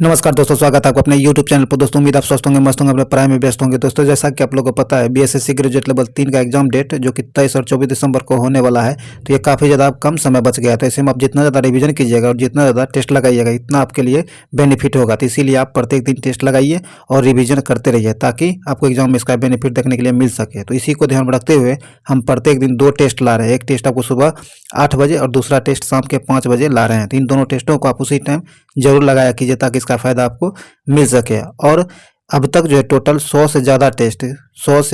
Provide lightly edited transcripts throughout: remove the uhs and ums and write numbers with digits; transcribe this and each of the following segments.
नमस्कार दोस्तों, स्वागत है आपको अपने YouTube चैनल पर। दोस्तों उम्मीद आप स्वस्थ होंगे, मस्त होंगे, अपने पढ़ाई में व्यस्त होंगे। दोस्तों जैसा कि आप लोगों को पता है, बीएसएससी ग्रेजुएट लेवल 3 का एग्जाम डेट जो कि 23 और 24 दिसंबर को होने वाला है, तो ये काफ़ी ज़्यादा कम समय बच गया है। तो ऐसे में आप जितना ज़्यादा रिवीजन कीजिएगा और जितना ज़्यादा टेस्ट लगाइएगा, इतना आपके लिए बेनिफिट होगा। तो इसीलिए आप प्रत्येक दिन टेस्ट लगाइए और रिवीजन करते रहिए, ताकि आपको एग्जाम में इसका बेनिफिट देखने के लिए मिल सके। तो इसी को ध्यान में रखते हुए हम प्रत्येक दिन 2 टेस्ट ला रहे हैं। एक टेस्ट आपको सुबह 8 बजे और दूसरा टेस्ट शाम के 5 बजे ला रहे हैं। तो इन दोनों टेस्टों को आप उसी टाइम जरूर लगाया कीजिए, ताकि इसका फ़ायदा आपको मिल सके। और अब तक जो है टोटल 100 से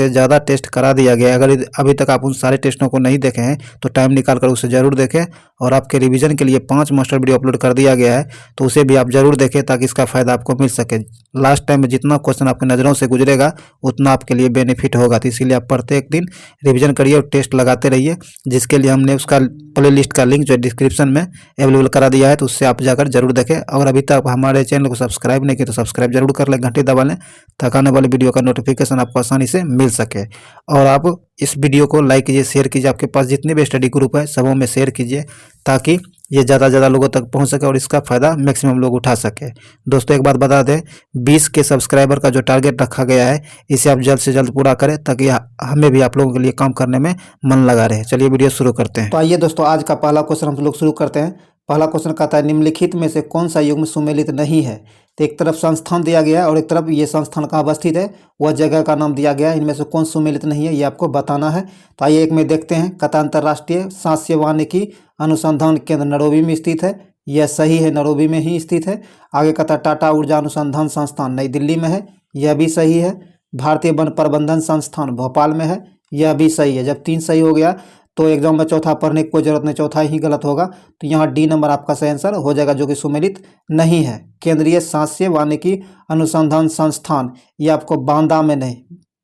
ज़्यादा टेस्ट करा दिया गया है। अगर अभी तक आप उन सारे टेस्टों को नहीं देखे हैं तो टाइम निकाल कर उसे ज़रूर देखें। और आपके रिवीजन के लिए 5 मास्टर वीडियो अपलोड कर दिया गया है, तो उसे भी आप ज़रूर देखें, ताकि इसका फ़ायदा आपको मिल सके। लास्ट टाइम में जितना क्वेश्चन आपकी नज़रों से गुजरेगा उतना आपके लिए बेनिफिट होगा। तो इसीलिए आप प्रत्येक दिन रिवीजन करिए और टेस्ट लगाते रहिए, जिसके लिए हमने उसका प्ले लिस्ट का लिंक जो है डिस्क्रिप्शन में अवेलेबल करा दिया है, तो उससे आप जाकर जरूर देखें। अगर अभी तक हमारे चैनल को सब्सक्राइब नहीं किया तो सब्सक्राइब जरूर कर लें, घंटी दबा लें, ताकि आने वाली वीडियो का नोटिफिकेशन आपको आसानी से मिल सके। और आप इस वीडियो को लाइक कीजिए, शेयर कीजिए, आपके पास जितने भी स्टडी ग्रुप है सबों में शेयर कीजिए, ताकि ये ज़्यादा से ज़्यादा लोगों तक पहुंच सके और इसका फ़ायदा मैक्सिमम लोग उठा सके। दोस्तों एक बात बता दें, 20 के सब्सक्राइबर का जो टारगेट रखा गया है, इसे आप जल्द से जल्द पूरा करें, ताकि हमें भी आप लोगों के लिए काम करने में मन लगा रहे। चलिए वीडियो शुरू करते हैं। तो आइए दोस्तों, आज का पहला क्वेश्चन हम लोग शुरू करते हैं। पहला क्वेश्चन कहता है, निम्नलिखित में से कौन सा युग्म सुमेलित नहीं है। तो एक तरफ संस्थान दिया गया है और एक तरफ ये संस्थान कहाँ अवस्थित है, वह जगह का नाम दिया गया है। इनमें से कौन सुमेलित नहीं है, ये आपको बताना है। तो आइए एक में देखते हैं। कहता अंतर्राष्ट्रीय सांस्य वानिकी अनुसंधान केंद्र नैरोबी में स्थित है। यह सही है, नैरोबी में ही स्थित है। आगे कहता टाटा ऊर्जा अनुसंधान संस्थान नई दिल्ली में है। यह भी सही है। भारतीय वन प्रबंधन संस्थान भोपाल में है। यह भी सही है। जब 3 सही हो गया तो एग्जाम में चौथा पढ़ने की कोई जरूरत नहीं, चौथा ही गलत होगा। तो यहाँ डी नंबर आपका सही आंसर हो जाएगा, जो कि सुमेलित नहीं है। केंद्रीय सांस्य वानिकी अनुसंधान संस्थान, ये आपको बांदा में नहीं,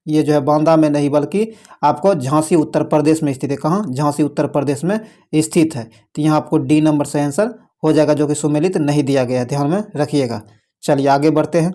ये जो है बांदा में नहीं, बल्कि आपको झांसी उत्तर प्रदेश में स्थित है। कहाँ? झांसी उत्तर प्रदेश में स्थित है। तो यहाँ आपको डी नंबर सही आंसर हो जाएगा, जो कि सुमेलित नहीं दिया गया है, ध्यान में रखिएगा। चलिए आगे बढ़ते हैं।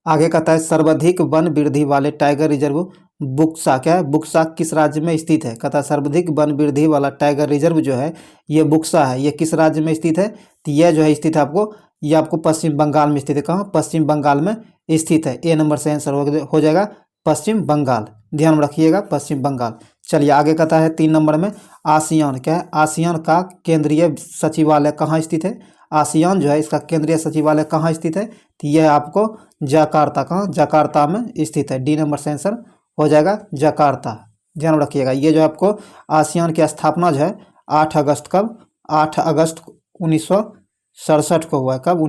आगे कहता है, सर्वाधिक वन वृद्धि वाले टाइगर रिजर्व बुक्सा, क्या है? बुक्सा किस राज्य में स्थित है? कहता है सर्वाधिक वन वृद्धि वाला टाइगर रिजर्व जो है ये बुक्सा है। ये किस राज्य में स्थित है? तो यह जो है स्थित है आपको, ये आपको पश्चिम बंगाल में स्थित है। कहाँ? पश्चिम बंगाल में स्थित है। ए नंबर से आंसर हो जाएगा पश्चिम बंगाल, ध्यान में रखिएगा, पश्चिम बंगाल। चलिए आगे कहता है 3 नंबर में, आसियान, क्या है? आसियान का केंद्रीय सचिवालय कहाँ स्थित है? आसियान जो है इसका केंद्रीय सचिवालय कहाँ स्थित है? तो यह आपको जकार्ता, कहाँ? जकार्ता में स्थित है। डी नंबर से आंसर हो जाएगा जकार्ता, ध्यान रखिएगा। ये जो आपको आसियान की स्थापना जो है 8 अगस्त, कब? 8 अगस्त 1967 को हुआ है। कब?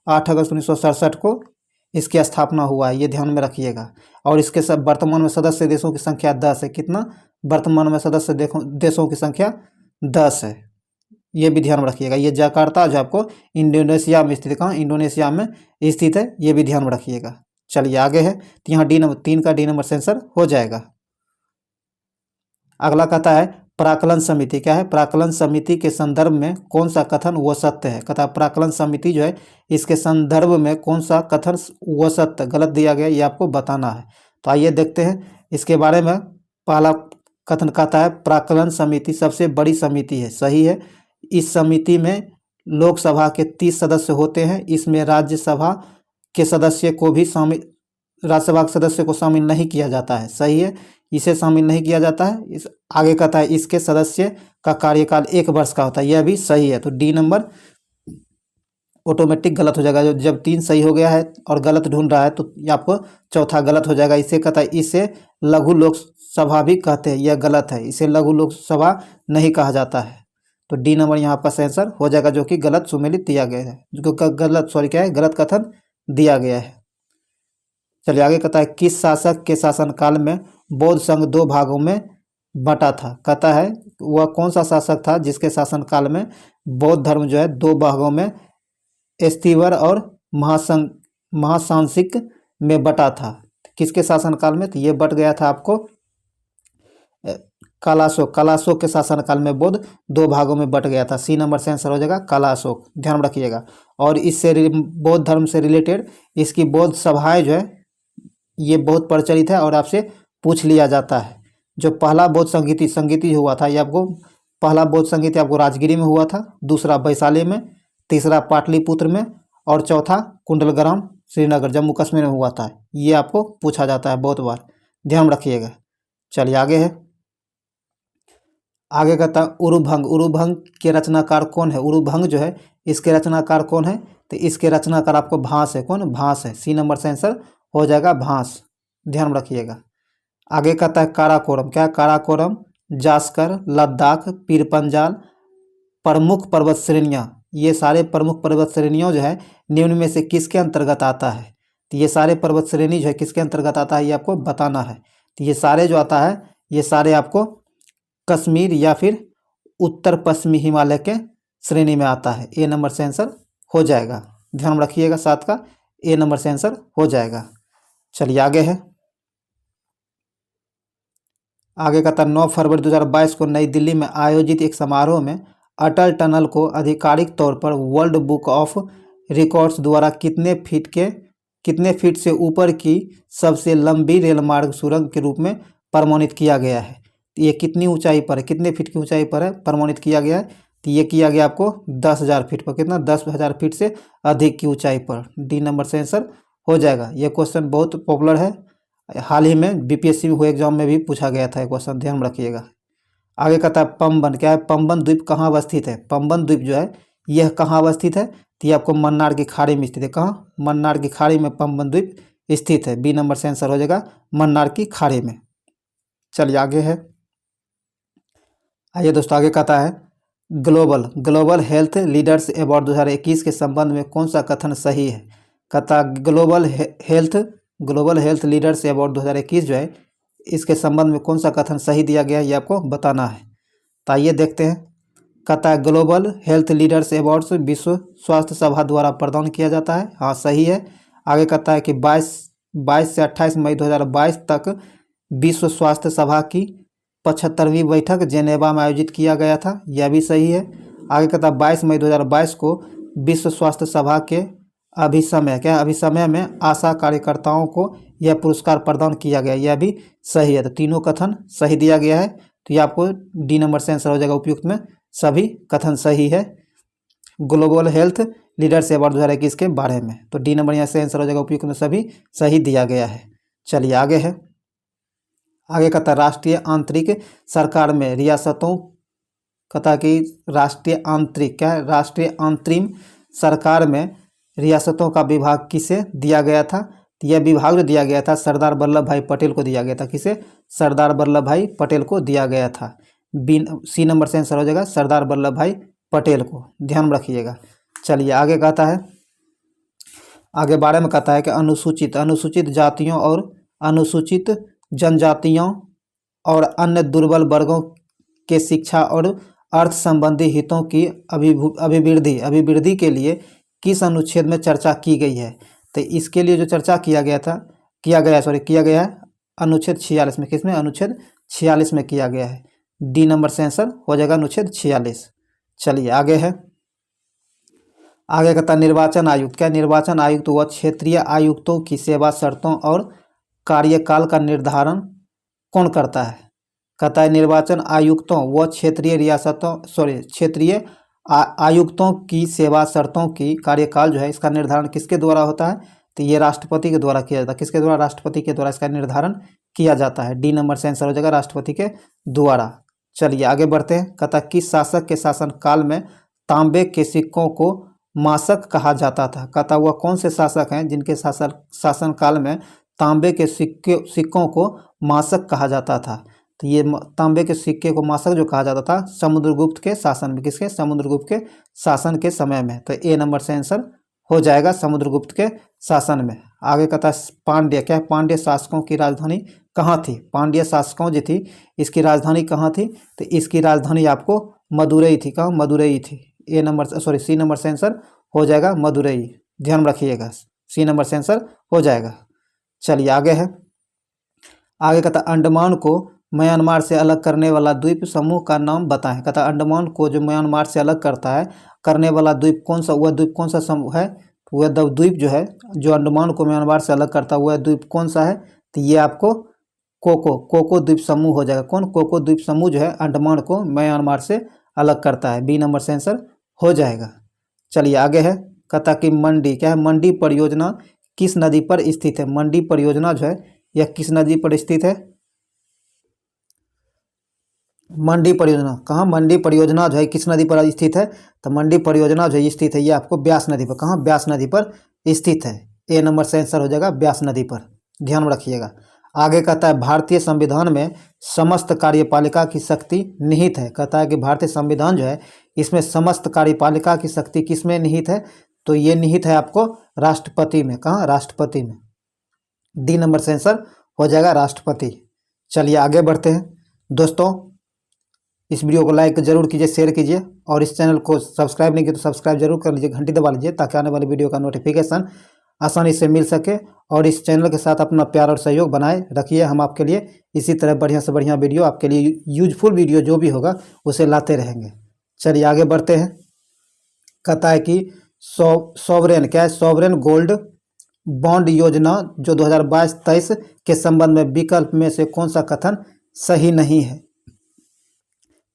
8 अगस्त 1967 को इसकी स्थापना हुआ है, ये ध्यान में रखिएगा। और इसके सब वर्तमान में सदस्य देशों की संख्या 10 है। कितना? वर्तमान में सदस्य देशों की संख्या 10 है, ये भी ध्यान में रखिएगा। ये जकार्ता जो आपको इंडोनेशिया में स्थित है। कहाँ? इंडोनेशिया में स्थित है, ये भी ध्यान में रखिएगा। चलिए आगे है, तो यहाँ डी नंबर 3 का डी नंबर से आंसर हो जाएगा। अगला कहता है, प्राक्कलन समिति, क्या है? प्राक्कलन समिति के संदर्भ में कौन सा कथन वो सत्य है? कहता है प्राक्कलन समिति जो है इसके संदर्भ में कौन सा कथन वो सत्य गलत दिया गया, ये आपको बताना है। तो आइए देखते हैं इसके बारे में। पहला कथन कहता है, प्राक्कलन समिति सबसे बड़ी समिति है। सही है। इस समिति में लोकसभा के 30 सदस्य होते हैं। इसमें राज्यसभा के सदस्य को भी शामिल, राज्यसभा के सदस्य को शामिल नहीं किया जाता है। सही है, इसे शामिल नहीं किया जाता है। इस आगे कहता है, इसके सदस्य का कार्यकाल 1 वर्ष का होता है। यह भी सही है। तो डी नंबर ऑटोमेटिक गलत हो जाएगा। जब 3 सही हो गया है और गलत ढूंढ रहा है तो ये आपको चौथा गलत हो जाएगा। इसे कहता है, इसे लघु लोकसभा भी कहते हैं। यह गलत है, इसे लघु लोकसभा नहीं कहा जाता है। तो डी नंबर यहाँ आपका आंसर हो जाएगा, जो कि गलत सुमेलित दिया गया है, जो गलत, सॉरी क्या है, गलत कथन दिया गया है। चलिए आगे कहता है, किस शासक के शासनकाल में बौद्ध संघ 2 भागों में बटा था? कहता है वह कौन सा शासक था जिसके शासनकाल में बौद्ध धर्म जो है 2 भागों में, स्तीवर और महासांसिक में बटा था। किसके शासनकाल में? तो ये बट गया था आपको कालाशोक के शासनकाल में बौद्ध 2 भागों में बट गया था। सी नंबर से आंसर हो जाएगा कालाशोक, ध्यान रखिएगा। और इससे बौद्ध धर्म से रिलेटेड इसकी बौद्ध सभाएं जो है ये बहुत प्रचलित है और आपसे पूछ लिया जाता है। जो पहला बौद्ध संगीति हुआ था, ये आपको पहला बौद्ध संगीति आपको राजगिरी में हुआ था, दूसरा वैशाली में, तीसरा पाटलिपुत्र में और चौथा कुंडलग्राम श्रीनगर जम्मू कश्मीर में हुआ था। ये आपको पूछा जाता है बहुत बार, ध्यान रखिएगा। चलिए आगे है, आगे कहता है उरुभंग। उरुभंग के रचनाकार कौन है? उरुभंग जो है इसके रचनाकार कौन है? तो इसके रचनाकार आपको भास है। कौन? भास है। सी नंबर से आंसर हो जाएगा भास, ध्यान रखिएगा। आगे कहता है काराकोरम। क्या? काराकोरम, जास्कर, लद्दाख, पीरपंजाल प्रमुख पर्वत श्रेणियाँ। ये सारे प्रमुख पर्वत श्रेणियों जो है निम्न में से किसके अंतर्गत आता है? तो ये सारे पर्वत श्रेणी जो है किसके अंतर्गत आता है ये आपको बताना है। तो ये सारे जो आता है ये सारे आपको कश्मीर या फिर उत्तर पश्चिमी हिमालय के श्रेणी में आता है। ए नंबर से आंसर हो जाएगा, ध्यान रखिएगा। 7 का ए नंबर से आंसर हो जाएगा। चलिए आगे है, आगे कहता है 9 फरवरी 2022 को नई दिल्ली में आयोजित एक समारोह में अटल टनल को आधिकारिक तौर पर वर्ल्ड बुक ऑफ रिकॉर्ड्स द्वारा कितने फीट से ऊपर की सबसे लंबी रेलमार्ग सुरंग के रूप में प्रमाणित किया गया है? तो ये कितनी ऊंचाई पर है? कितने फीट की ऊंचाई पर है प्रमाणित किया गया है? तो ये किया गया आपको 10,000 फीट पर। कितना? 10,000 फीट से अधिक की ऊंचाई पर। डी नंबर से आंसर हो जाएगा। ये क्वेश्चन बहुत पॉपुलर है, हाल ही में बीपीएससी हुए एग्जाम में भी पूछा गया था ये क्वेश्चन, ध्यान रखिएगा। आगे कहता है पम्बन। क्या है? पम्बन द्वीप कहाँ अवस्थित है? पम्बन द्वीप जो है यह कहाँ अवस्थित है? तो ये आपको मन्नार की खाड़ी में स्थित है। कहाँ? मन्नार की खाड़ी में पम्बन द्वीप स्थित है। बी नंबर से आंसर हो जाएगा मन्नार की खाड़ी में। चलिए आगे है, आइए दोस्तों आगे कहता है ग्लोबल हेल्थ लीडर्स अवार्ड 2021 के संबंध में कौन सा कथन सही है? कहता ग्लोबल हेल्थ लीडर्स अवार्ड 2021 जो है इसके संबंध में कौन सा कथन सही दिया गया है ये आपको बताना है। तो आइए देखते हैं। कहता है ग्लोबल हेल्थ लीडर्स अवार्ड्स विश्व स्वास्थ्य सभा द्वारा प्रदान किया जाता है। हाँ सही है। आगे कहता है कि 22 से 28 मई 2022 तक विश्व स्वास्थ्य सभा की 75वीं बैठक जेनेवा में आयोजित किया गया था। यह भी सही है। आगे कहता है 22 मई 2022 को विश्व स्वास्थ्य सभा के अभिसमय में आशा कार्यकर्ताओं को यह पुरस्कार प्रदान किया गया। यह भी सही है। तो तीनों कथन सही दिया गया है। तो ये आपको डी नंबर से आंसर हो जाएगा। उपयुक्त में सभी कथन सही है ग्लोबल हेल्थ लीडर्स अवार्ड 2021 के बारे में। तो डी नंबर यहाँ से आंसर हो जाएगा। उपयुक्त में सभी सही दिया गया है। चलिए आगे है, आगे कहता है राष्ट्रीय आंतरिक सरकार में रियासतों। कहता कि राष्ट्रीय अंतरिम सरकार में रियासतों का विभाग किसे दिया गया था? तो यह विभाग जो दिया गया था सरदार वल्लभ भाई पटेल को दिया गया था। किसे? सरदार वल्लभ भाई पटेल को दिया गया था। सी नंबर से आंसर हो जाएगा सरदार वल्लभ भाई पटेल को, ध्यान रखिएगा। चलिए आगे कहता है, आगे बारे में कहता है कि अनुसूचित जातियों और अनुसूचित जनजातियों और अन्य दुर्बल वर्गों के शिक्षा और अर्थ संबंधी हितों की अभिवृद्धि के लिए किस अनुच्छेद में चर्चा की गई है? तो इसके लिए जो चर्चा किया गया है अनुच्छेद 46 में। किसमें? अनुच्छेद 46 में किया गया है। डी नंबर से आंसर हो जाएगा अनुच्छेद 46। चलिए आगे है, आगे कहता निर्वाचन आयुक्त। क्या? निर्वाचन आयुक्त व क्षेत्रीय आयुक्तों की सेवा शर्तों और कार्यकाल का निर्धारण कौन करता है? कहता है निर्वाचन आयुक्तों व क्षेत्रीय आयुक्तों की सेवा शर्तों की कार्यकाल जो है इसका निर्धारण किसके द्वारा होता है? तो ये राष्ट्रपति के द्वारा किया जाता है। किसके द्वारा? राष्ट्रपति के द्वारा इसका निर्धारण किया जाता है। डी नंबर से आंसर हो जाएगा राष्ट्रपति के द्वारा। चलिए आगे बढ़ते हैं। कहता किस शासक के शासन काल में तांबे के सिक्कों को मासक कहा जाता था? कहता वह कौन से शासक हैं जिनके शासन काल में तांबे के सिक्कों को मासक कहा जाता था? तो ये तांबे के सिक्के को मासक जो कहा जाता था समुद्रगुप्त के शासन में। किसके? समुद्रगुप्त के शासन के समय में। तो ए नंबर से आंसर हो जाएगा समुद्रगुप्त के शासन में। आगे कहता है पांड्य। क्या? पांड्य शासकों की राजधानी कहाँ थी? पांड्य शासकों जो थी इसकी राजधानी कहाँ थी? तो इसकी राजधानी आपको मदुरई थी। कहाँ? मदुरई थी। सी नंबर से आंसर हो जाएगा मदुरई, ध्यान रखिएगा। सी नंबर से आंसर हो जाएगा। चलिए आगे है, आगे कहता अंडमान को म्यांमार से अलग करने वाला द्वीप समूह का नाम बताएं। कहता अंडमान को जो म्यांमार से अलग करने वाला द्वीप कौन सा? वह द्वीप कौन सा समूह है? वह द्वीप जो है जो अंडमान को म्यांमार से अलग करता है वह द्वीप कौन सा है? तो ये आपको कोको द्वीप समूह हो जाएगा। कौन? कोको द्वीप समूह जो है अंडमान को म्यांमार से अलग करता है। बी नंबर से आंसर हो जाएगा। चलिए आगे है, कहता कि मंडी क्या है, मंडी परियोजना किस नदी पर स्थित है। मंडी परियोजना जो है यह किस नदी पर स्थित है। मंडी परियोजना कहाँ, मंडी परियोजना जो है किस नदी पर स्थित है, तो मंडी परियोजना जो है स्थित है ये आपको ब्यास नदी पर, कहाँ, ब्यास नदी पर स्थित है। ए नंबर से आंसर हो जाएगा ब्यास नदी पर, ध्यान में रखिएगा। आगे कहता है भारतीय संविधान में समस्त कार्यपालिका की शक्ति निहित है। कहता है कि भारतीय संविधान जो है इसमें समस्त कार्यपालिका की शक्ति किस में निहित है, तो ये निहित है आपको राष्ट्रपति में, कहाँ, राष्ट्रपति में। डी नंबर से आंसर हो जाएगा राष्ट्रपति। चलिए आगे बढ़ते हैं दोस्तों, इस वीडियो को लाइक जरूर कीजिए, शेयर कीजिए और इस चैनल को सब्सक्राइब नहीं किया तो सब्सक्राइब जरूर कर लीजिए, घंटी दबा लीजिए ताकि आने वाली वीडियो का नोटिफिकेशन आसानी से मिल सके। और इस चैनल के साथ अपना प्यार और सहयोग बनाए रखिए, हम आपके लिए इसी तरह बढ़िया से बढ़िया वीडियो, आपके लिए यूजफुल वीडियो जो भी होगा उसे लाते रहेंगे। चलिए आगे बढ़ते हैं। कहता है कि सॉवरेन क्या है, सॉवरेन गोल्ड बॉन्ड योजना जो 2022-23 के संबंध में विकल्प में से कौन सा कथन सही नहीं है।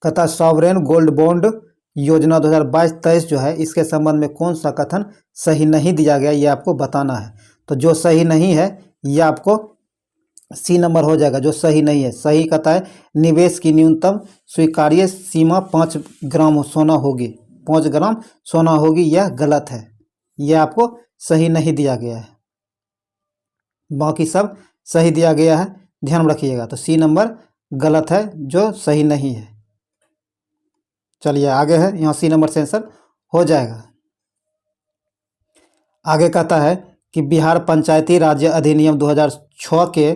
कहता सॉवरेन गोल्ड बॉन्ड योजना 2022-23 जो है इसके संबंध में कौन सा कथन सही नहीं दिया गया, ये आपको बताना है। तो जो सही नहीं है ये आपको सी नंबर हो जाएगा, जो सही नहीं है। सही कहता है निवेश की न्यूनतम स्वीकार्य सीमा 5 ग्राम सोना होगी, 5 ग्राम सोना होगी, यह गलत है, यह आपको सही नहीं दिया गया है, बाकी सब सही दिया गया है, ध्यान रखिएगा। तो सी नंबर गलत है, जो सही नहीं है। चलिए आगे है, यहाँ सी नंबर से आंसर हो जाएगा। आगे कहता है कि बिहार पंचायती राज्य अधिनियम 2006 के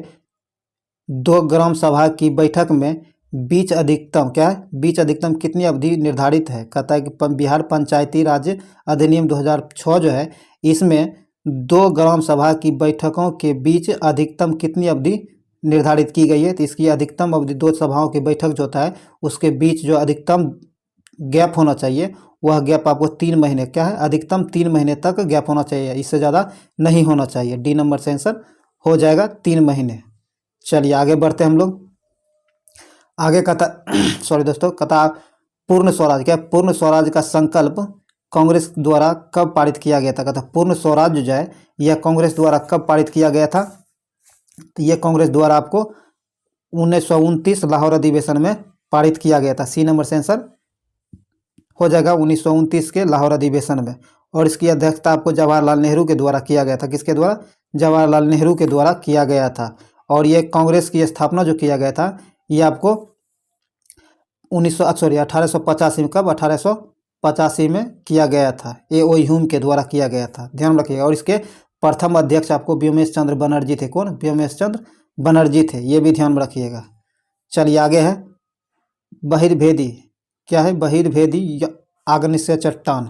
2 ग्राम सभा की बैठक में बीच अधिकतम क्या है, बीच अधिकतम कितनी अवधि निर्धारित है। कहता है कि बिहार पंचायती राज्य अधिनियम 2006 जो है इसमें 2 ग्राम सभा की बैठकों के बीच अधिकतम कितनी अवधि निर्धारित की गई है। तो इसकी अधिकतम अवधि 2 सभाओं की बैठक जो होता है उसके बीच जो अधिकतम गैप होना चाहिए वह गैप आपको 3 महीने क्या है, अधिकतम 3 महीने तक गैप होना चाहिए, इससे ज़्यादा नहीं होना चाहिए। डी नंबर से आंसर हो जाएगा 3 महीने। चलिए आगे बढ़ते हैं हम लोग। आगे कहता सॉरी दोस्तों, कहता पूर्ण स्वराज क्या, पूर्ण स्वराज का संकल्प कांग्रेस द्वारा कब पारित किया गया था। कहता पूर्ण स्वराज जो है यह कांग्रेस द्वारा कब पारित किया गया था, तो यह कांग्रेस द्वारा आपको 1929 लाहौर अधिवेशन में पारित किया गया था। सी नंबर से आंसर हो जाएगा 1929 के लाहौर अधिवेशन में। और इसकी अध्यक्षता आपको जवाहरलाल नेहरू के द्वारा किया गया था, किसके द्वारा, जवाहरलाल नेहरू के द्वारा किया गया था। और ये कांग्रेस की स्थापना जो किया गया था ये आपको 1885 में, कब, 1885 में किया गया था, ए.ओ. ह्यूम के द्वारा किया गया था, ध्यान रखिएगा। और इसके प्रथम अध्यक्ष आपको व्योमेश चंद्र बनर्जी थे, कौन, व्योमेश चंद्र बनर्जी थे, ये भी ध्यान में रखिएगा। चलिए आगे है बहिर्भेदी क्या है, बहिर्भेदी आग्नेय चट्टान।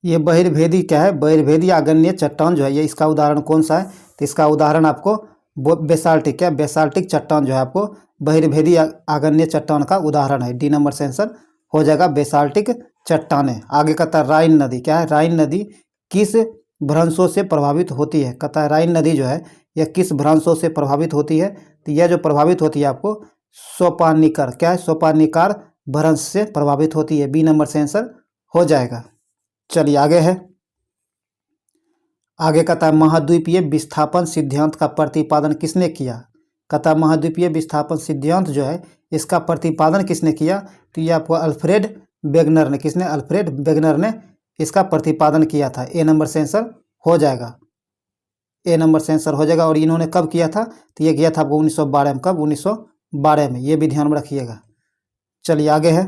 ये बहिर्भेदी क्या है, बहिर्भेदी आग्नेय चट्टान जो है ये इसका उदाहरण कौन सा है, तो इसका उदाहरण आपको बेसाल्टिक क्या, बेसाल्टिक चट्टान जो है आपको बहिर्भेदी आग्नेय चट्टान का उदाहरण है। डी नंबर से आंसर हो जाएगा बेसाल्टिक चट्टानें। आगे कहता है राइन नदी क्या है, राइन नदी किस भ्रंशों से प्रभावित होती है। कहता है राइन नदी जो है यह किस भ्रंशों से प्रभावित होती है, तो यह जो प्रभावित होती है आपको सोपानिकर क्या है, सोपानिकार भ्रंश से प्रभावित होती है। बी नंबर से आंसर हो जाएगा। चलिए आगे है। आगे कहता है महाद्वीपीय विस्थापन सिद्धांत का प्रतिपादन किसने किया। कहता है महाद्वीपीय विस्थापन सिद्धांत जो है इसका प्रतिपादन किसने किया, तो ये आपको अल्फ्रेड वेगनर ने, किसने, अल्फ्रेड वेगनर ने इसका प्रतिपादन किया था। ए नंबर से आंसर हो जाएगा, ए नंबर से आंसर हो जाएगा। और इन्होंने कब किया था, तो ये किया था आपको 1912 में, कब, 1912 में, ये भी ध्यान में रखिएगा। चलिए आगे है।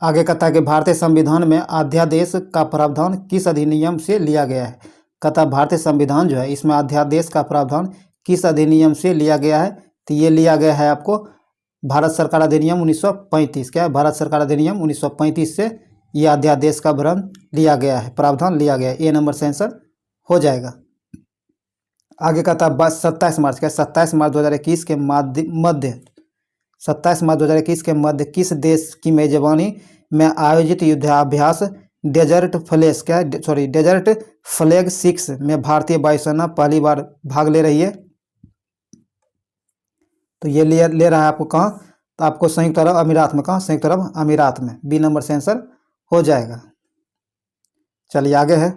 आगे कहता है कि भारतीय संविधान में अध्यादेश का प्रावधान किस अधिनियम से लिया गया है। कहता है भारतीय संविधान जो है इसमें अध्यादेश का प्रावधान किस अधिनियम से लिया गया है, तो ये लिया गया है आपको भारत सरकार अधिनियम 1935 क्या है, भारत सरकार अधिनियम 1935 से यह अध्यादेश का लिया गया है, प्रावधान लिया गया है। ए नंबर से आंसर हो जाएगा। आगे कहता है 27 मार्च क्या, 27 मार्च 2021 के मध्य 27 मार्च 2021 के मध्य किस देश की मेजबानी में आयोजित युद्धाभ्यास डेजर्ट फ्लैग 6 में भारतीय वायुसेना पहली बार भाग ले रही है। तो ये ले रहा है आपको कहाँ, तो आपको संयुक्त अरब अमीरात में, कहाँ, संयुक्त अरब अमीरात में, बी नंबर से आंसर हो जाएगा। चलिए आगे है,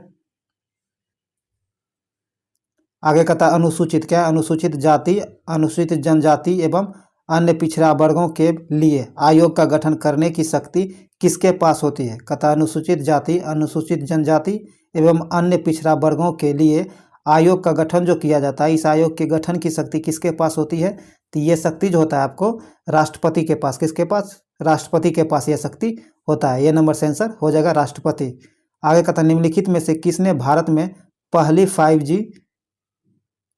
आगे कहता है अनुसूचित, क्या है, अनुसूचित जाति, अनुसूचित जनजाति एवं अन्य पिछड़ा वर्गों के लिए आयोग का गठन करने की शक्ति किसके पास होती है। कहता है अनुसूचित जाति, अनुसूचित जनजाति एवं अन्य पिछड़ा वर्गों के लिए आयोग का गठन जो किया जाता है, इस आयोग के गठन की शक्ति किसके पास होती है। तो ये शक्ति जो होता है आपको राष्ट्रपति के पास, किसके पास, राष्ट्रपति के पास यह शक्ति होता है। ये नंबर से आंसर हो जाएगा राष्ट्रपति। आगे कहता है निम्नलिखित में से किसने भारत में पहली 5G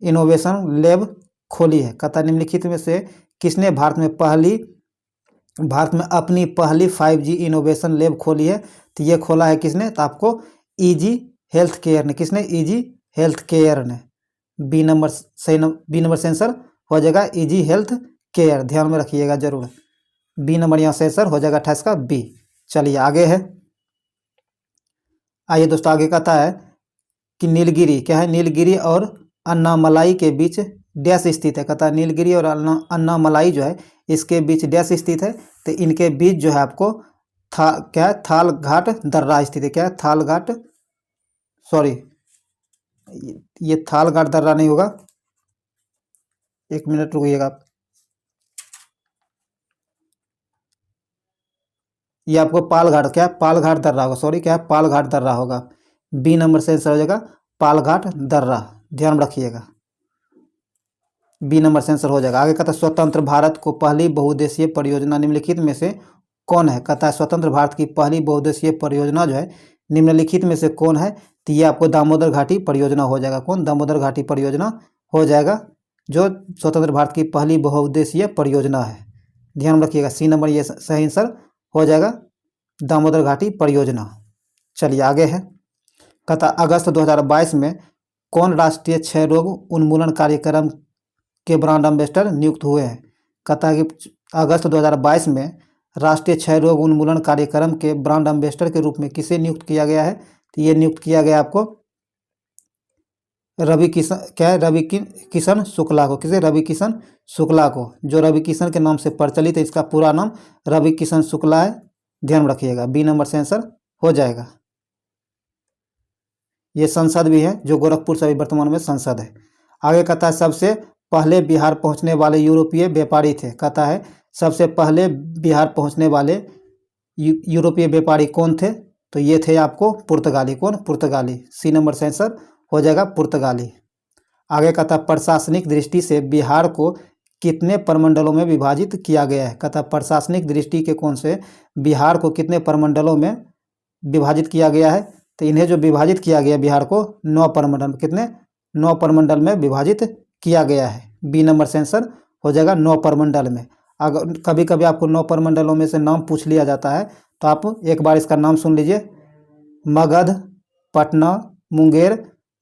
इनोवेशन लैब खोली है। कहता निम्नलिखित में से किसने भारत में अपनी पहली 5G इनोवेशन लैब खोली है। तो ये खोला है किसने, तो आपको इजी हेल्थ केयर ने, किसने, इजी हेल्थ केयर ने। बी नंबर से आंसर हो जाएगा इजी हेल्थ केयर, ध्यान में रखिएगा जरूर। बी नंबर यहाँ से आंसर हो जाएगा 28 का बी। चलिए आगे है, आइए दोस्तों आगे कहता है कि नीलगिरी, क्या है, नीलगिरी और अन्नामलाई के बीच डैश स्थित है। कहता है नीलगिरी और अन्नामलाई जो है इसके बीच डैश स्थित है। तो इनके बीच जो है आपको क्या है, थालघाट दर्रा स्थित है। क्या है, थालघाट, सॉरी ये थालघाट दर्रा नहीं होगा, एक मिनट रुकिएगा आप, ये आपको पालघाट, क्या है, पालघाट दर्रा होगा, सॉरी क्या है, पालघाट दर्रा होगा। बी नंबर से आंसर हो जाएगा पालघाट दर्रा, ध्यान रखिएगा, बी नंबर से आंसर हो जाएगा। आगे कहता है स्वतंत्र भारत को पहली बहुउद्देशीय परियोजना निम्नलिखित में से कौन है। कहता है स्वतंत्र भारत की पहली बहुउद्देशीय परियोजना जो है निम्नलिखित में से कौन है। तो ये आपको दामोदर घाटी परियोजना हो जाएगा। कौन, दामोदर घाटी परियोजना हो जाएगा, जो स्वतंत्र भारत की पहली बहुउद्देशीय परियोजना है, ध्यान रखिएगा। सी नंबर ये सही आंसर हो जाएगा, दामोदर घाटी परियोजना। चलिए आगे है, कहता अगस्त 2022 में कौन राष्ट्रीय क्षय रोग उन्मूलन कार्यक्रम के ब्रांड एम्बेसडर नियुक्त हुए हैं। कहता है कि अगस्त 2022 में राष्ट्रीय क्षय रोग उन्मूलन कार्यक्रम के ब्रांड एम्बेसडर के रूप में किसे नियुक्त किया गया है। तो ये नियुक्त किया गया आपको रवि किशन, क्या है, रवि किशन शुक्ला को। किसे, रवि किशन शुक्ला को, जो रवि किशन के नाम से प्रचलित है, इसका पूरा नाम रवि किशन शुक्ला है, ध्यान रखिएगा। बी नंबर से आंसर हो जाएगा। ये संसद भी है, जो गोरखपुर से अभी वर्तमान में संसद है। आगे कहता है सबसे पहले बिहार पहुंचने वाले यूरोपीय व्यापारी थे। कहता है सबसे पहले बिहार पहुंचने वाले यूरोपीय व्यापारी कौन थे। तो ये थे आपको पुर्तगाली। कौन, पुर्तगाली। सी नंबर से आंसर हो जाएगा पुर्तगाली। आगे कहता है प्रशासनिक दृष्टि से बिहार को कितने प्रमंडलों में विभाजित किया गया है। कहता है प्रशासनिक दृष्टि के कौन से बिहार को कितने प्रमंडलों में विभाजित किया गया है। तो इन्हें जो विभाजित किया गया बिहार को 9 प्रमंडल, कितने, 9 प्रमंडल में विभाजित किया गया है। बी नंबर से आंसर हो जाएगा 9 प्रमंडल में। अगर कभी कभी आपको 9 प्रमंडलों में से नाम पूछ लिया जाता है तो आप एक बार इसका नाम सुन लीजिए, मगध, पटना, मुंगेर,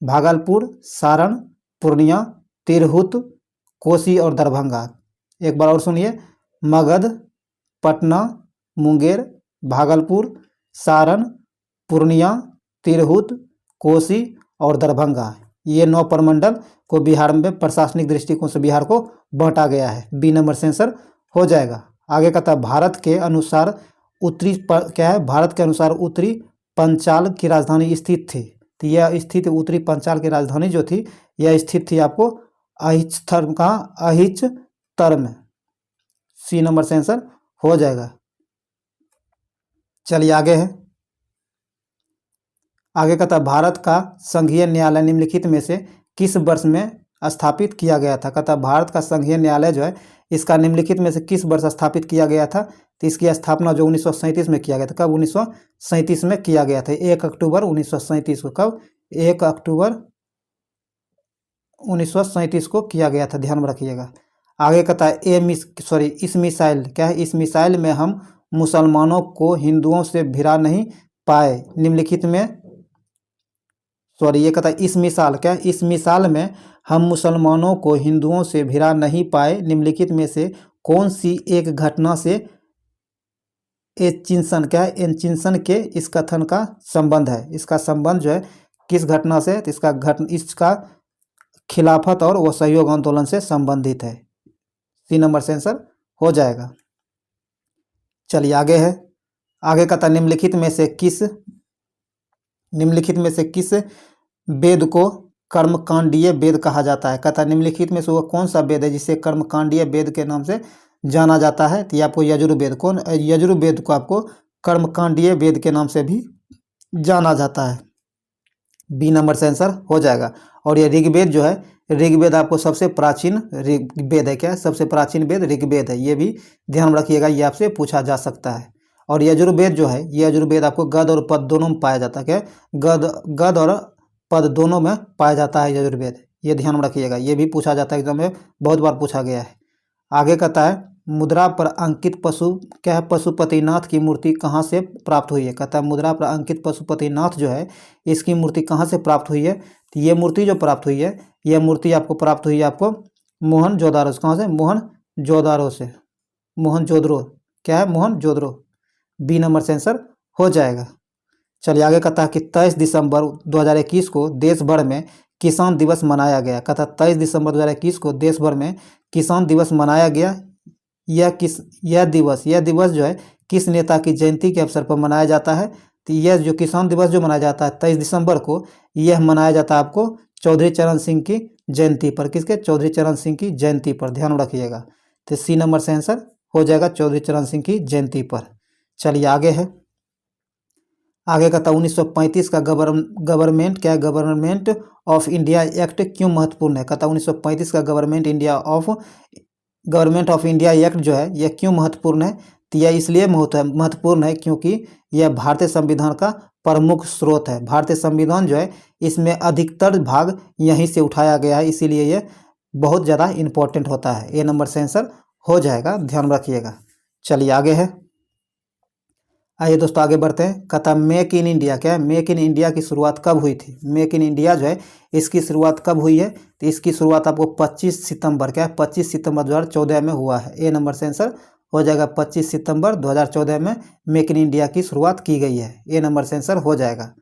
भागलपुर, सारण, पूर्णिया, तिरहुत, कोसी और दरभंगा। एक बार और सुनिए, मगध, पटना, मुंगेर, भागलपुर, सारण, पूर्णिया, तिरहुत, कोसी और दरभंगा। ये 9 प्रमंडल को बिहार में प्रशासनिक दृष्टिकोण से बिहार को बांटा गया है। बी नंबर से आंसर हो जाएगा। आगे कहता है भारत के अनुसार क्या है, भारत के अनुसार उत्तरी पंचाल की राजधानी स्थित थी। तो यह स्थित उत्तरी पंचाल की राजधानी जो थी यह स्थित थी आपको अहिच्तर, कहाँ, अहिच्तर में। सी नंबर से आंसर हो जाएगा। चलिए आगे है, आगे कहता है भारत का संघीय न्यायालय निम्नलिखित में से किस वर्ष में स्थापित किया गया था। कहता है भारत का संघीय न्यायालय जो है इसका निम्नलिखित में से किस वर्ष स्थापित किया गया था। तो इसकी स्थापना जो 1937 में किया गया था। कब, 1937 में किया गया था, 1 अक्टूबर 1937 को। कब, 1 अक्टूबर 1937 को किया गया था, ध्यान में रखिएगा। आगे कहता है इस मिसाइल, क्या है, इस मिसाइल में हम मुसलमानों को हिंदुओं से भिड़ा नहीं पाए निम्नलिखित में, ये कहता है इस मिसाल, क्या है, इस मिसाल में हम मुसलमानों को हिंदुओं से भिड़ा नहीं पाए निम्नलिखित में से कौन सी एक घटना से एचिंसन, क्या है, एचिंसन के इस कथन का संबंध है। इसका संबंध जो है किस घटना से, तो इसका खिलाफत और वो सहयोग आंदोलन से संबंधित है। सी नंबर से आंसर हो जाएगा। चलिए आगे है। आगे कहता है निम्नलिखित में से किस वेद को कर्मकांडीय वेद कहा जाता है। कहता है निम्नलिखित में से वो कौन सा वेद है जिसे कर्मकांडीय वेद के नाम से जाना जाता है। तो ये आपको यजुर्वेद, यजुर्वेद को आपको कर्मकांडीय वेद के नाम से भी जाना जाता है। बी नंबर से आंसर हो जाएगा। और ये ऋग्वेद जो है, ऋग्वेद आपको सबसे प्राचीन वेद है। क्या सबसे प्राचीन वेद ऋग्वेद है, ये भी ध्यान रखिएगा, ये आपसे पूछा जा सकता है। और यजुर्वेद जो है, ये यजुर्वेद आपको गद और पद दोनों में पाया जाता है। क्या गद और पद दोनों में पाया जाता है यजुर्वेद, ये ध्यान में रखिएगा, ये भी पूछा जाता है एग्जाम में, बहुत बार पूछा गया है। आगे कहता है मुद्रा पर अंकित पशुपतिनाथ की मूर्ति कहाँ से प्राप्त हुई है। कहता है मुद्रा पर अंकित पशुपतिनाथ जो है, इसकी मूर्ति कहाँ से प्राप्त हुई है। तो ये मूर्ति जो प्राप्त हुई है, यह मूर्ति आपको प्राप्त हुई है आपको मोहनजोदारो से। कहाँ से? मोहनजोदारो से, मोहनजोदड़ो। क्या है? मोहनजोदड़ो। बी नंबर से आंसर हो जाएगा। चलिए आगे कहता है कि 23 दिसंबर 2021 को देश भर में किसान दिवस मनाया गया। कहता है 23 दिसंबर 2021 को देश भर में किसान दिवस मनाया गया। यह दिवस जो है किस नेता की जयंती के अवसर पर मनाया जाता है। तो यह जो किसान दिवस जो मनाया जाता है 23 दिसंबर को, यह मनाया जाता है आपको चौधरी चरण सिंह की जयंती पर। किसके? चौधरी चरण सिंह की जयंती पर, ध्यान रखिएगा। तो सी नंबर से आंसर हो जाएगा चौधरी चरण सिंह की जयंती पर। चलिए आगे है। आगे कहता 1935 का गवर्नमेंट ऑफ इंडिया एक्ट क्यों महत्वपूर्ण है। कहता 1935 का गवर्नमेंट ऑफ इंडिया एक्ट जो है, यह क्यों महत्वपूर्ण है। तो यह इसलिए महत्वपूर्ण है क्योंकि यह भारतीय संविधान का प्रमुख स्रोत है। भारतीय संविधान जो है, इसमें अधिकतर भाग यहीं से उठाया गया है, इसीलिए यह बहुत ज़्यादा इम्पोर्टेंट होता है। ए नंबर से आंसर हो जाएगा, ध्यान रखिएगा। चलिए आगे है। आइए दोस्तों आगे बढ़ते हैं। कहता मेक इन इंडिया, क्या है? मेक इन इंडिया की शुरुआत कब हुई थी। मेक इन इंडिया जो है, इसकी शुरुआत कब हुई है। तो इसकी शुरुआत आपको 25 सितंबर, क्या है? 25 सितंबर 2014 में हुआ है। ए नंबर से आंसर हो जाएगा। 25 सितंबर 2014 में मेक इन इंडिया की शुरुआत की गई है। ए नंबर से आंसर हो जाएगा।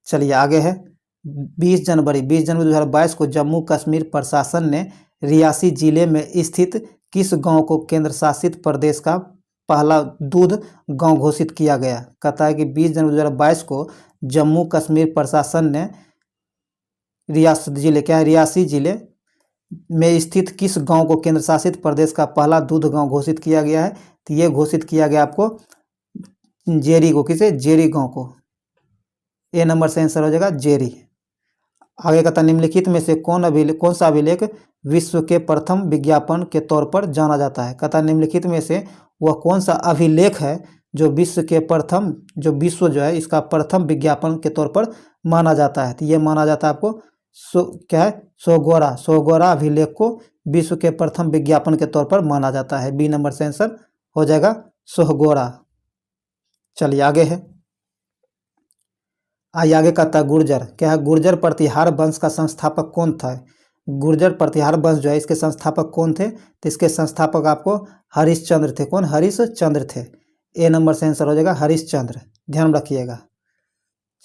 चलिए आगे है। 20 जनवरी 2022 को जम्मू कश्मीर प्रशासन ने रियासी जिले में स्थित किस गाँव को केंद्र शासित प्रदेश का पहला दूध गांव घोषित किया गया। कहता है कि 20 जनवरी 2022 को जम्मू कश्मीर प्रशासन ने रियासी जिले में स्थित किस गांव को केंद्र शासित प्रदेश का पहला दूध गांव घोषित किया गया है। तो ये घोषित किया गया आपको जेरी को। किसे? जेरी गांव को। ए नंबर से आंसर हो जाएगा जेरी। आगे कहता निम्नलिखित में से कौन सा अभिलेख विश्व के प्रथम विज्ञापन के तौर पर जाना जाता है। कहता निम्नलिखित में से वह कौन सा अभिलेख है जो विश्व जो है इसका प्रथम विज्ञापन के तौर पर माना जाता है। तो ये माना जाता है आपको क्या है? सोगोरा अभिलेख को विश्व के प्रथम विज्ञापन के तौर पर माना जाता है। बी नंबर से आंसर हो जाएगा सोहगोरा। चलिए आगे है। आगे कहता है गुर्जर, क्या है? गुर्जर प्रतिहार वंश का संस्थापक कौन था। गुर्जर प्रतिहार वंश जो है, इसके संस्थापक कौन थे। तो इसके संस्थापक आपको हरिश्चंद्र थे। कौन? हरिश्चंद्र थे। ए नंबर से आंसर हो जाएगा हरिश्चंद्र, ध्यान रखिएगा।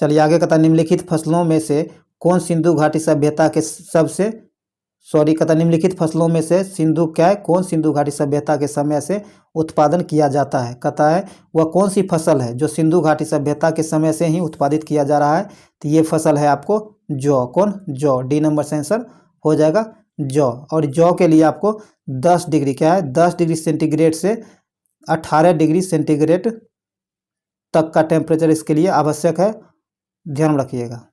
चलिए आगे कहता निम्नलिखित फसलों में से कौन सिंधु घाटी सभ्यता के निम्नलिखित फसलों में से कौन सिंधु घाटी सभ्यता के समय से उत्पादन किया जाता है। कहता है वह कौन सी फसल है जो सिंधु घाटी सभ्यता के समय से ही उत्पादित किया जा रहा है। तो ये फसल है आपको जौ। कौन? जौ। डी नंबर से आंसर हो जाएगा जौ। और जौ के लिए आपको 10 डिग्री, क्या है? 10 डिग्री सेंटीग्रेड से 18 डिग्री सेंटीग्रेड तक का टेम्परेचर इसके लिए आवश्यक है, ध्यान रखिएगा।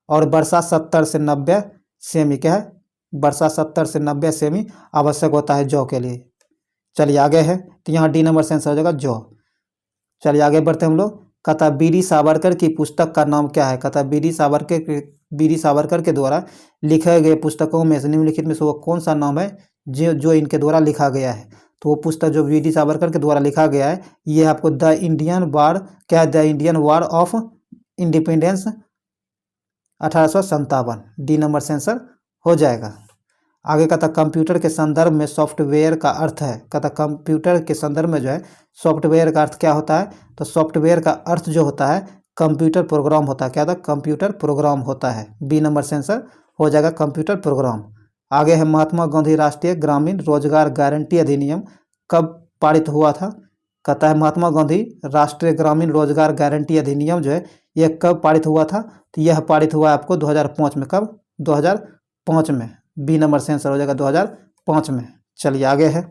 और वर्षा 70 से 90 सेमी, क्या है? वर्षा 70 से 90 सेमी आवश्यक होता है जौ के लिए। चलिए आगे है। तो यहाँ डी नंबर से आंसर हो जाएगा जौ। चलिए आगे बढ़ते हैं हम लोग। कहता बीडी सावरकर की पुस्तक का नाम क्या है। कहता बीडी सावरकर के द्वारा लिखे गए पुस्तकों में से निम्नलिखित में से वो कौन सा नाम है जो इनके द्वारा लिखा गया है। तो वो पुस्तक जो बीडी सावरकर के द्वारा लिखा गया है, ये आपको the Indian war of independence 1857। D number से आंसर हो जाएगा। आगे कहता कंप्यूटर के संदर्भ में सॉफ्टवेयर का अर्थ है। कहता कंप्यूटर के संदर्भ में जो है सॉफ्टवेयर का अर्थ क्या होता है। तो सॉफ्टवेयर का अर्थ जो होता है कंप्यूटर प्रोग्राम होता है। क्या था? कंप्यूटर प्रोग्राम होता है। बी नंबर से आंसर हो जाएगा कंप्यूटर प्रोग्राम। आगे है महात्मा गांधी राष्ट्रीय ग्रामीण रोजगार गारंटी अधिनियम कब पारित हुआ था। कहता है महात्मा गांधी राष्ट्रीय ग्रामीण रोजगार गारंटी अधिनियम जो है यह कब पारित हुआ था? तो यह पारित हुआ आपको 2005 में। कब? 2005 में। बी नंबर से आंसर हो जाएगा 2005 में। चलिए आगे है।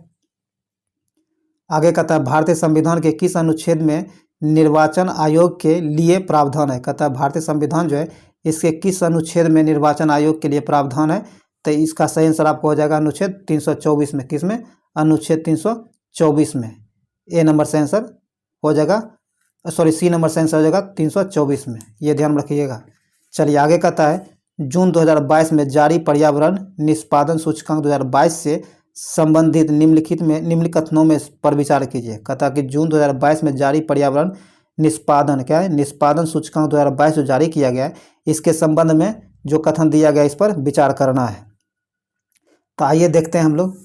आगे कहता है भारतीय संविधान के किस अनुच्छेद में निर्वाचन आयोग के लिए प्रावधान है? कहता है भारतीय संविधान जो है इसके किस अनुच्छेद में निर्वाचन आयोग के लिए प्रावधान है? तो इसका सही आंसर आपको हो जाएगा अनुच्छेद 324 में। किस में? अनुच्छेद 324 में। ए नंबर से आंसर हो जाएगा, सॉरी सी नंबर से आंसर हो जाएगा 324 में। ये ध्यान रखिएगा। चलिए आगे कहता है जून 2022 में जारी पर्यावरण निष्पादन सूचकांक 2022 से संबंधित निम्नलिखित में निम्नलिखित कथनों में पर विचार कीजिए। कहता है कि जून 2022 में जारी पर्यावरण निष्पादन क्या है? निष्पादन सूचकांक 2022 जो जारी किया गया है इसके संबंध में जो कथन दिया गया है इस पर विचार करना है। तो आइए देखते हैं हम लोग।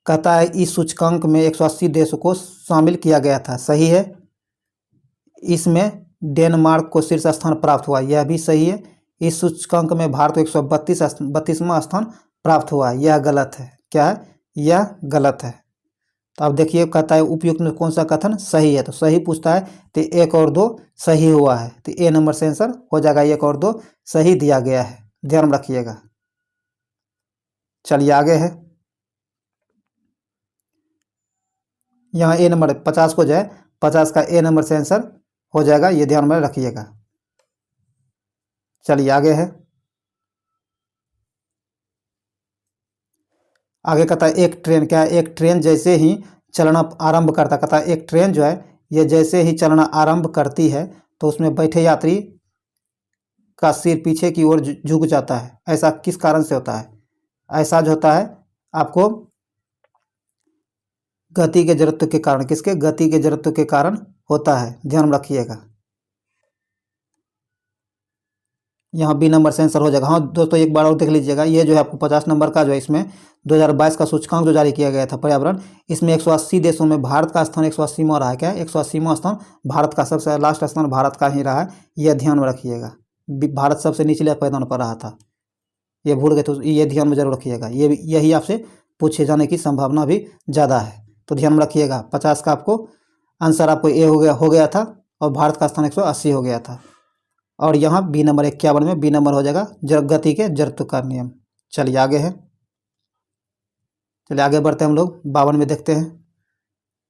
कहता है इस सूचकांक में 180 देशों को शामिल किया गया था। सही है। इसमें डेनमार्क को शीर्ष स्थान प्राप्त हुआ, यह भी सही है। इस सूचकांक में भारत को 132वां स्थान प्राप्त हुआ, यह गलत है। क्या है? यह गलत है। तो अब देखिए कहता है उपयुक्त में कौन सा कथन सही है? तो सही पूछता है तो 1 और 2 सही हुआ है। तो ए नंबर से आंसर हो जाएगा 1 और 2 सही दिया गया है। ध्यान रखिएगा। चलिए आगे है। यहाँ ए नंबर 50 को जो है 50 का ए नंबर से आंसर हो जाएगा, ये ध्यान में रखिएगा। चलिए आगे है। आगे कहता है एक ट्रेन क्या है? एक ट्रेन जैसे ही चलना आरंभ करता, कहता है एक ट्रेन जो है ये जैसे ही चलना आरंभ करती है तो उसमें बैठे यात्री का सिर पीछे की ओर झुक जाता है। ऐसा किस कारण से होता है? ऐसा जो होता है आपको गति के जड़त्व के कारण, किसके? गति के जड़त्व के कारण होता है। ध्यान रखिएगा। यहाँ बी नंबर से आंसर हो जाएगा। हाँ दोस्तों एक बार और देख लीजिएगा। ये जो है आपको 50 नंबर का जो है इसमें 2022 का सूचकांक जो जारी किया गया था पर्यावरण, इसमें 180 देशों में भारत का स्थान 180वां रहा है। क्या? 180वां स्थान भारत का, सबसे लास्ट स्थान भारत का ही रहा है। यह ध्यान में रखिएगा। भारत सबसे निचले पैदान पर रहा था, ये भूल गए तो ये ध्यान में जरूर रखिएगा। यही आपसे पूछे जाने की संभावना भी ज़्यादा है, तो ध्यान में रखिएगा। 50 का आपको आंसर आपको ए हो गया था और भारत का स्थान 180 हो गया था। और यहाँ बी नंबर 51 में बी नंबर हो जाएगा गति के जड़त्व का नियम। चलिए आगे है। चलिए आगे बढ़ते हैं हम लोग। 52 में देखते हैं।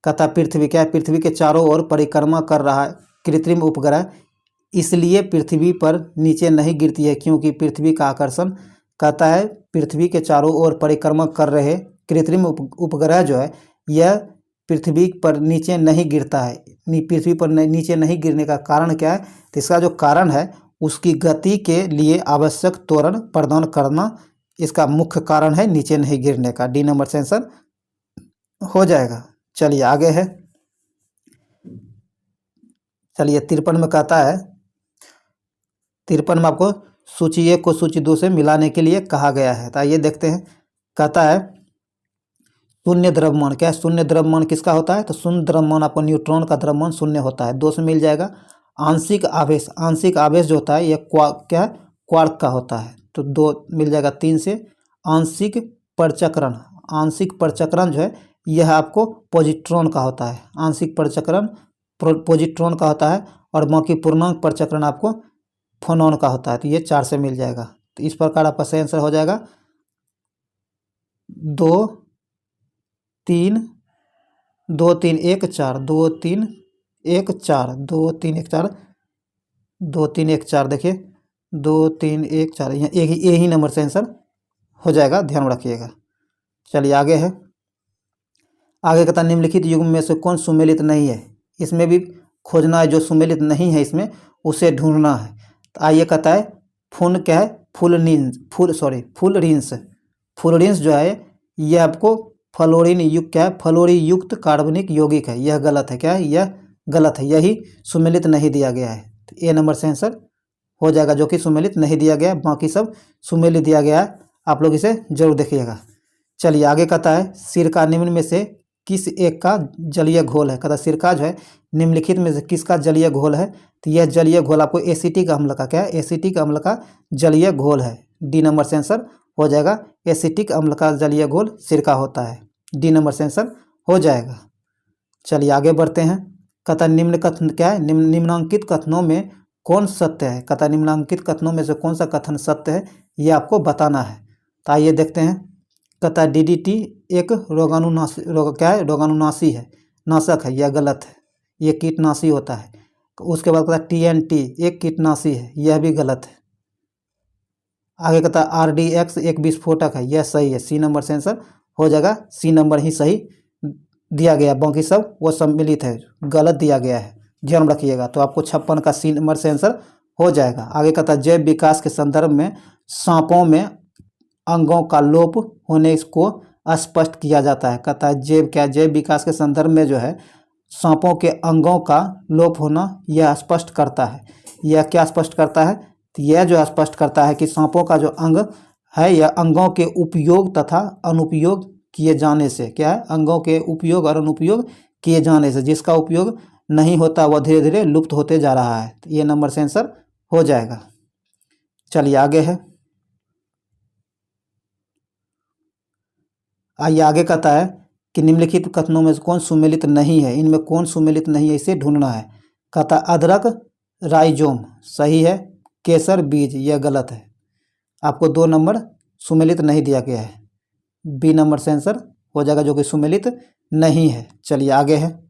कहता पृथ्वी क्या है? पृथ्वी के चारों ओर परिक्रमा कर रहा है कृत्रिम उपग्रह, इसलिए पृथ्वी पर नीचे नहीं गिरती है क्योंकि पृथ्वी का आकर्षण। कहता है पृथ्वी के चारों ओर परिक्रमा कर रहे कृत्रिम उपग्रह जो है यह पृथ्वी पर नीचे नहीं गिरता है। पृथ्वी पर नीचे नहीं गिरने का कारण क्या है? तो इसका जो कारण है उसकी गति के लिए आवश्यक त्वरण प्रदान करना, इसका मुख्य कारण है नीचे नहीं गिरने का। डी नंबर से आंसर हो जाएगा। चलिए आगे है। चलिए 53 में कहता है, 53 में आपको सूची 1 को सूची 2 से मिलाने के लिए कहा गया है। तो आइए देखते हैं। कहता है शून्य द्रव्यमान क्या है? शून्य द्रव्यमान किसका होता है? तो शून्य द्रव्यमान आपको न्यूट्रॉन का द्रव्यमान शून्य होता है, 2 से मिल जाएगा। आंशिक आवेश, आंशिक आवेश जो होता है यह क्या है? क्वार्क का होता है, तो 2 मिल जाएगा 3 से। आंशिक परचक्रण, आंशिक परचक्रण जो है यह आपको पॉजिट्रॉन का होता है। आंशिक परचक्रण पॉजिट्रॉन का होता है और बाकी पूर्णांक परचक्रण आपको फोनॉन का होता है, तो ये 4 से मिल जाएगा। तो इस प्रकार आपका सही आंसर हो जाएगा 2 3 2 3 1 4 2 3 1 4 2 3 1 4 2 3 1 4 देखिए 2 3 1 4 यहाँ एक ही नंबर से आंसर हो जाएगा, ध्यान रखिएगा। चलिए आगे है। आगे कहता निम्नलिखित युग्म में से कौन सुमेलित नहीं है? इसमें भी खोजना है, जो सुमेलित नहीं है इसमें उसे ढूंढना है। तो आइए कहता है फून क्या है? फुलरिन्स जो है यह आपको फ्लोरीन युक्त क्या है? फ्लोरीन युक्त कार्बनिक यौगिक है, यह गलत है। क्या है? यह गलत है, यही सुमेलित नहीं दिया गया है। तो ए नंबर से आंसर हो जाएगा, जो कि सुमेलित नहीं दिया गया, बाकी सब सुमेलित दिया गया है। आप लोग इसे जरूर देखिएगा। चलिए आगे कहता है सिरका निम्न में से किस एक का जलीय घोल है? कहता है सिरका जो है निम्नलिखित में से किसका जलीय घोल है? तो यह जलीय घोल आपको एसिटिक अम्ल का क्या है? एसिटिक अम्ल का जलीय घोल है। डी नंबर से आंसर हो जाएगा, एसिटिक अम्ल का जलीय घोल सिरका होता है। डी नंबर से आंसर हो जाएगा। चलिए आगे बढ़ते हैं। कहता निम्न कथन क्या है, निम्नांकित कथनों में कौन सत्य है। कहता निम्नांकित कथनों में से कौन सा कथन सत्य है ये आपको बताना है। तो आइए देखते हैं। कहता DDT एक रोगाणुनाशी है, नाशक है, यह गलत है, ये कीटनाशी होता है। उसके बाद कहता TNT एक कीटनाशी है, यह भी गलत है। आगे कहता RDX एक विस्फोटक है, यह सही है। सी नंबर से आंसर हो जाएगा, सी नंबर ही सही दिया गया, बाकी सब वो सम्मिलित है, गलत दिया गया है, ध्यान रखिएगा। तो आपको 56 का सी नंबर से आंसर हो जाएगा। आगे कहता है जैव विकास के संदर्भ में सांपों में अंगों का लोप होने को स्पष्ट किया जाता है। कहता है जैव विकास के संदर्भ में जो है सांपों के अंगों का लोप होना यह स्पष्ट करता है। यह क्या स्पष्ट करता है, तो यह जो स्पष्ट करता है कि सांपों का जो अंग है यह अंगों के उपयोग तथा अनुपयोग किए जाने से, क्या है, अंगों के उपयोग और अनुपयोग किए जाने से, जिसका उपयोग नहीं होता वह धीरे धीरे लुप्त होते जा रहा है। तो ये नंबर से आंसर हो जाएगा। चलिए आगे है। आइए आगे कहता है कि निम्नलिखित कथनों में कौन सुमेलित नहीं है, इनमें कौन सुमेलित नहीं है इसे ढूंढना है। कहता अदरक राइजोम सही है, केसर बीज यह गलत है। आपको 2 नंबर सुमेलित नहीं दिया गया है, बी नंबर से आंसर हो जाएगा जो कि सुमेलित नहीं है। चलिए आगे है।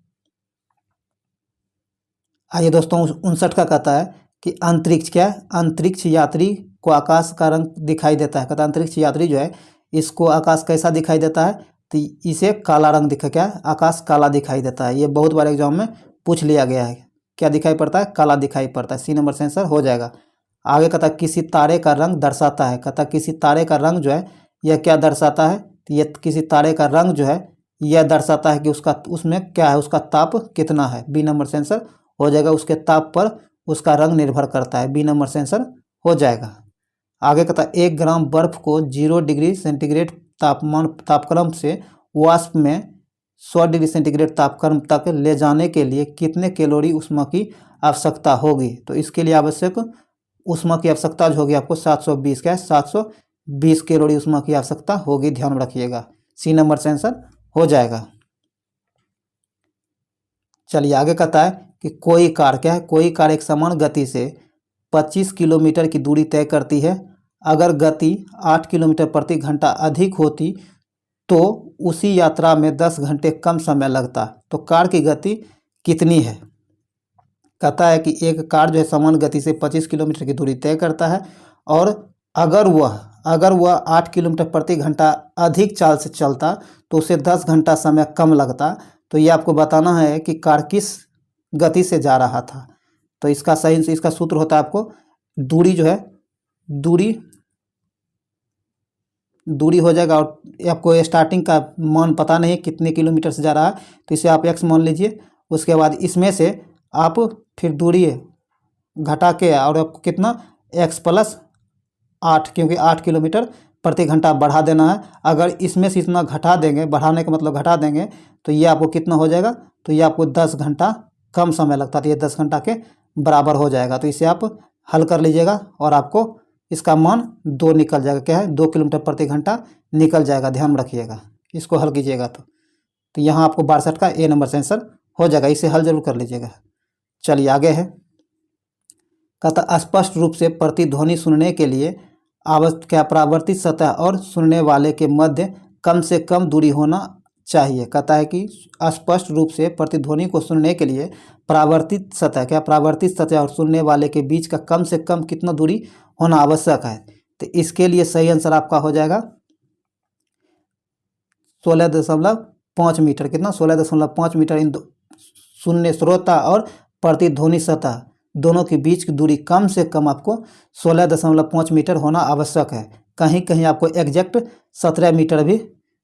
आइए दोस्तों 59 का कहता है कि अंतरिक्ष क्या है, अंतरिक्ष यात्री को आकाश का रंग दिखाई देता है। कहता है अंतरिक्ष यात्री जो है इसको आकाश कैसा दिखाई देता है, तो इसे काला रंग दिखा, क्या है, आकाश काला दिखाई देता है। ये बहुत बार एग्जाम में पूछ लिया गया है, क्या दिखाई पड़ता है, काला दिखाई पड़ता है। सी नंबर से आंसर हो जाएगा। आगे कहता है किसी तारे का रंग दर्शाता है। कहता है किसी तारे का रंग जो है यह क्या दर्शाता है, तो यह किसी तारे का रंग जो है यह दर्शाता है कि उसका उसमें क्या है, उसका ताप कितना है। बी नंबर से आंसर हो जाएगा, उसके ताप पर उसका रंग निर्भर करता है। बी नंबर से आंसर हो जाएगा। आगे कहता है 1 ग्राम बर्फ को 0 डिग्री सेंटीग्रेड तापक्रम से वाष्प में 100 डिग्री सेंटीग्रेड तापक्रम तक ले जाने के लिए कितने कैलोरी ऊष्मा की आवश्यकता होगी। तो इसके लिए आवश्यक ऊष्मा की आवश्यकता जो होगी आपको 720, क्या है, 720 कैलोरी ऊष्मा की आवश्यकता होगी, ध्यान रखिएगा। सी नंबर से आंसर हो जाएगा। चलिए आगे कहता है कि कोई कार, क्या है, कोई कार एक समान गति से 25 किलोमीटर की दूरी तय करती है। अगर गति 8 किलोमीटर प्रति घंटा अधिक होती तो उसी यात्रा में 10 घंटे कम समय लगता। तो कार की गति कितनी है। कहता है कि एक कार जो है समान गति से 25 किलोमीटर की दूरी तय करता है और अगर वह 8 किलोमीटर प्रति घंटा अधिक चाल से चलता तो उसे 10 घंटा समय कम लगता। तो ये आपको बताना है कि कार किस गति से जा रहा था। तो इसका सही से इसका सूत्र होता है आपको दूरी जो है दूरी हो जाएगा, और आपको स्टार्टिंग का मान पता नहीं कितने किलोमीटर से जा रहा है तो इसे आप x मान लीजिए। उसके बाद इसमें से आप फिर दूरी घटा के और आपको कितना x प्लस 8, क्योंकि 8 किलोमीटर प्रति घंटा बढ़ा देना है। अगर इसमें से इतना घटा देंगे, बढ़ाने का मतलब घटा देंगे, तो ये आपको कितना हो जाएगा, तो ये आपको 10 घंटा कम समय लगता है। तो ये 10 घंटा के बराबर हो जाएगा। तो इसे आप हल कर लीजिएगा और आपको इसका मान 2 निकल जाएगा, क्या है, 2 किलोमीटर प्रति घंटा निकल जाएगा, ध्यान रखिएगा। इसको हल कीजिएगा तो यहाँ आपको 62 का ए नंबर से आंसर हो जाएगा। इसे हल जरूर कर लीजिएगा। चलिए आगे है। कहता स्पष्ट रूप से प्रतिध्वनि सुनने के लिए क्या परावर्तित सतह और सुनने वाले के मध्य कम से कम दूरी होना चाहिए। कहता है कि स्पष्ट रूप से प्रतिध्वनि को सुनने के लिए परावर्तित सतह और सुनने वाले के बीच का कम से कम कितना दूरी होना आवश्यक है। तो इसके लिए सही आंसर आपका हो जाएगा 16.5 मीटर। कितना, 16.5 मीटर। इन सुनने श्रोता और प्रतिध्वनि सतह दोनों के बीच की दूरी कम से कम आपको 16.5 मीटर होना आवश्यक है। कहीं कहीं आपको एग्जैक्ट 17 मीटर भी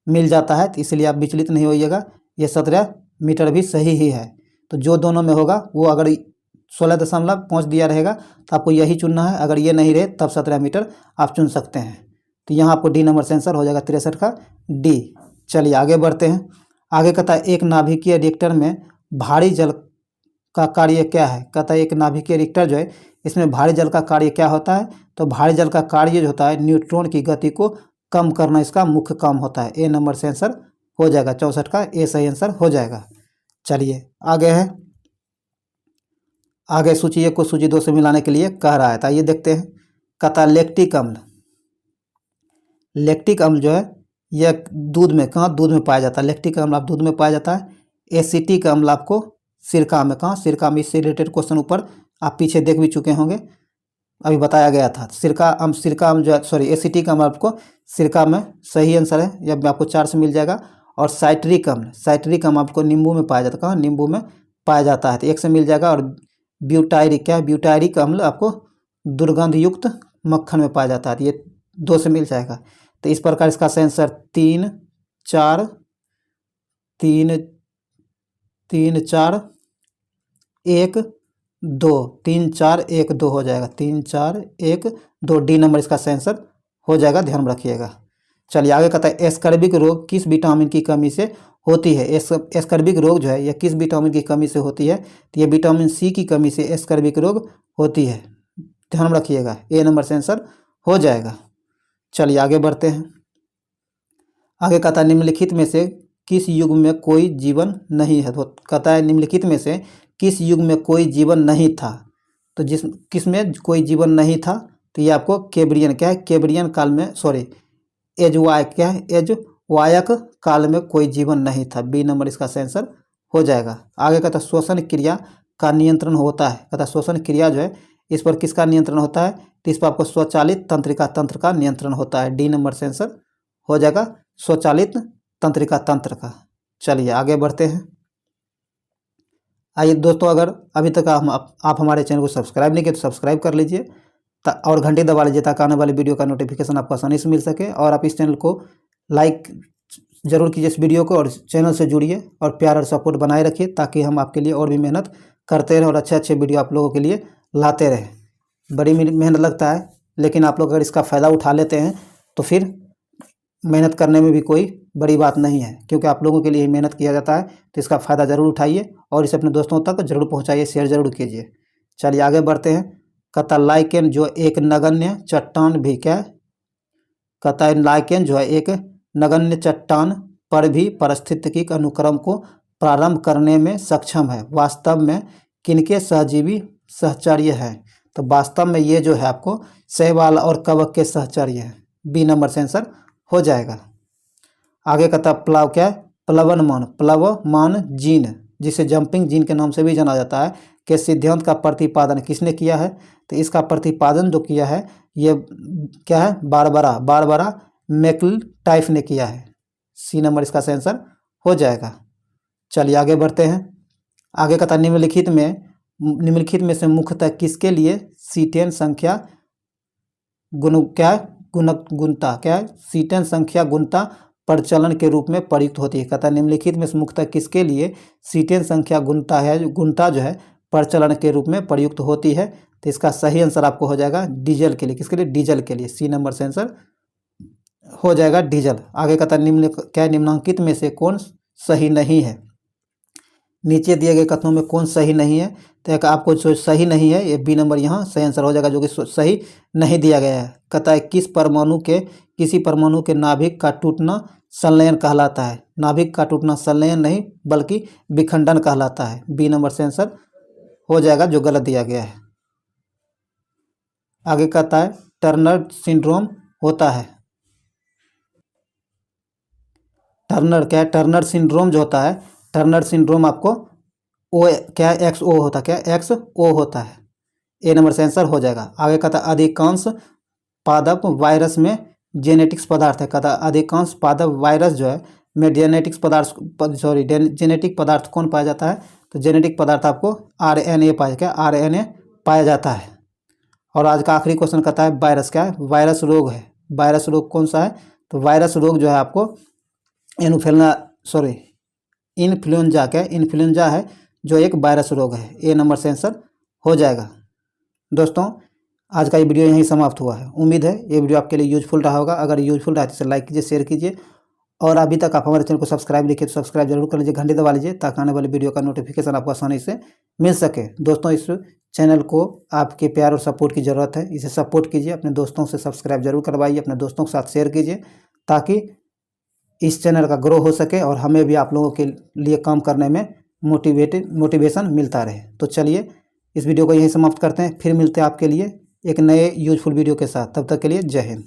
मिल जाता है, तो इसलिए आप विचलित नहीं होइएगा, ये 17 मीटर भी सही ही है। तो जो दोनों में होगा वो अगर 16.5 दिया रहेगा तो आपको यही चुनना है, अगर ये नहीं रहे तब 17 मीटर आप चुन सकते हैं। तो यहाँ आपको डी नंबर से आंसर हो जाएगा 63 का डी। चलिए आगे बढ़ते हैं। आगे कहता है एक नाभिकीय रिएक्टर में भारी जल का कार्य क्या है। कहता है एक नाभिकीय रिएक्टर जो है इसमें भारी जल का कार्य क्या होता है। तो भारी जल का कार्य जो होता है न्यूट्रॉन की गति को कम करना इसका मुख्य काम होता है। ए नंबर से आंसर हो जाएगा, 64 का ए सही आंसर हो जाएगा। चलिए आगे है, आगे सूची 1 को सूची 2 से मिलाने के लिए कह रहा है, तो आइए देखते हैं। कहता लैक्टिक अम्ल, लैक्टिक अम्ल जो है यह दूध में, कहाँ दूध में पाया जाता है, लैक्टिक अम्ल आप दूध में पाया जाता है। एसिटिक अम्ल आपको सिरका में, कहाँ सिरका में, इससे रिलेटेड क्वेश्चन ऊपर आप पीछे देख भी चुके होंगे, अभी बताया गया था। सिरका अम्ल जो है, सॉरी एसिटिक अम्ल आपको सिरका में सही आंसर है, यह आपको 4 से मिल जाएगा। और साइट्रिक अम्ल आपको नींबू में पाया जाता है, कहाँ नींबू में पाया जाता है, तो 1 से मिल जाएगा। और ब्यूटायरिक, क्या है ब्यूटायरिक अम्ल आपको दुर्गंध युक्त मक्खन में पाया जाता है, तो ये 2 से मिल जाएगा। तो इस प्रकार इसका सही आंसर 3 4 3 3 4 1 2, 3 4 1 2 हो जाएगा, 3 4 1 2, डी नंबर इसका सही आंसर हो जाएगा, ध्यान रखिएगा। चलिए आगे कहता है एस्कर्बिक रोग किस विटामिन की कमी से होती है। एस्कर्बिक रोग जो है यह किस विटामिन की कमी से होती है, तो यह विटामिन सी की कमी से एस्कर्बिक रोग होती है, ध्यान रखिएगा, ए नंबर से आंसर हो जाएगा। चलिए आगे बढ़ते हैं। आगे कहता है निम्नलिखित में से किस युग में कोई जीवन नहीं है, तो कहता है निम्नलिखित में से किस युग में कोई जीवन नहीं था, तो किस में कोई जीवन नहीं था, तो ये आपको कैब्रियन, क्या है कैब्रियन काल में, सॉरी एजवायक, क्या है एजवायक काल में कोई जीवन नहीं था, बी नंबर इसका सही आंसर हो जाएगा। आगे कहता है श्वसन क्रिया का नियंत्रण होता है, कहता है श्वसन क्रिया जो है इस पर किसका नियंत्रण होता है, तो इस पर आपको स्वचालित तंत्रिका तंत्र का नियंत्रण होता है, डी नंबर से आंसर हो जाएगा स्वचालित तंत्रिका तंत्र का। चलिए आगे बढ़ते हैं। आइए दोस्तों, अगर अभी तक आप हमारे चैनल को सब्सक्राइब नहीं किए तो सब्सक्राइब कर लीजिए और घंटी दबा लीजिए ताकि आने वाली वीडियो का नोटिफिकेशन आपको आसानी से मिल सके। और आप इस चैनल को लाइक जरूर कीजिए इस वीडियो को, और चैनल से जुड़िए और प्यार और सपोर्ट बनाए रखिए ताकि हम आपके लिए और भी मेहनत करते रहें और अच्छे अच्छे वीडियो आप लोगों के लिए लाते रहें। बड़ी मेहनत लगता है, लेकिन आप लोग अगर इसका फ़ायदा उठा लेते हैं तो फिर मेहनत करने में भी कोई बड़ी बात नहीं है, क्योंकि आप लोगों के लिए ही मेहनत किया जाता है। तो इसका फ़ायदा ज़रूर उठाइए और इसे अपने दोस्तों तक जरूर पहुंचाइए, शेयर जरूर कीजिए। चलिए आगे बढ़ते हैं। कहता लाइकेन जो एक नगण्य चट्टान भी, क्या कहता है लाइकेन जो है एक नगण्य चट्टान पर भी पारिस्थितिकी अनुक्रम को प्रारंभ करने में सक्षम है, वास्तव में किनके सहजीवी सहचर्य है, तो वास्तव में ये जो है आपको शैवाल और कवक के सहचर्य है, बी नंबर से आंसर हो जाएगा। आगे कहता प्लाव, क्या प्लवमान जीन, जिसे जंपिंग जीन के नाम से भी जाना जाता है, के सिद्धांत का प्रतिपादन किसने किया है, तो इसका प्रतिपादन जो किया है ये क्या है बारबरा मैकलटाइफ ने किया है, सी नंबर इसका आंसर हो जाएगा। चलिए आगे बढ़ते हैं। आगे कहता निम्नलिखित में से मुख्यतः किसके लिए सीटेन संख्या सीटेन संख्या गुणता प्रचलन के रूप में प्रयुक्त होती है। कहता है निम्नलिखित में से मुख्यतः किसके लिए सीटेन संख्या गुणता जो है प्रचलन के रूप में प्रयुक्त होती है, तो इसका सही आंसर आपको हो जाएगा डीजल के लिए, किसके लिए डीजल के लिए, सी नंबर से आंसर हो जाएगा डीजल। आगे कहता है निम्नांकित में से कौन सही नहीं है, नीचे दिए गए कथनों में कौन सही नहीं है, तो एक आपको जो सही नहीं है ये बी नंबर यहाँ सही आंसर हो जाएगा, जो कि सही नहीं दिया गया है। कहता है किसी परमाणु के नाभिक का टूटना संलयन कहलाता है, नाभिक का टूटना संलयन नहीं बल्कि विखंडन कहलाता है, बी नंबर से आंसर हो जाएगा जो गलत दिया गया है। आगे कहता है टर्नर सिंड्रोम होता है, टर्नर सिंड्रोम जो होता है, टर्नर सिंड्रोम आपको XO होता है, ए नंबर से आंसर हो जाएगा। आगे कहता है अधिकांश पादप वायरस में जेनेटिक्स पदार्थ है, कहता है अधिकांश पादप वायरस जो है में जेनेटिक पदार्थ कौन पाया जाता है, तो जेनेटिक पदार्थ आपको RNA पाया जाता है। और आज का आखिरी क्वेश्चन कहता है वायरस, क्या है वायरस रोग है, वायरस रोग कौन सा है, तो वायरस रोग जो है आपको इन्फ्लुएंजा है जो एक वायरस रोग है, ए नंबर से आंसर हो जाएगा। दोस्तों आज का ये वीडियो यहीं समाप्त हुआ है, उम्मीद है ये वीडियो आपके लिए यूजफुल रहा होगा। अगर यूजफुल रहा तो इसे लाइक कीजिए, शेयर कीजिए, और अभी तक आप हमारे चैनल को सब्सक्राइब नहीं किए तो सब्सक्राइब जरूर कर लीजिए, घंटी दबा लीजिए ताकि आने वाली वीडियो का नोटिफिकेशन आपको आसानी से मिल सके। दोस्तों इस चैनल को आपके प्यार और सपोर्ट की ज़रूरत है, इसे सपोर्ट कीजिए, अपने दोस्तों से सब्सक्राइब जरूर करवाइए, अपने दोस्तों के साथ शेयर कीजिए ताकि इस चैनल का ग्रो हो सके और हमें भी आप लोगों के लिए काम करने में मोटिवेशन मिलता रहे। तो चलिए इस वीडियो को यहीं समाप्त करते हैं, फिर मिलते हैं आपके लिए एक नए यूजफुल वीडियो के साथ। तब तक के लिए जय हिंद।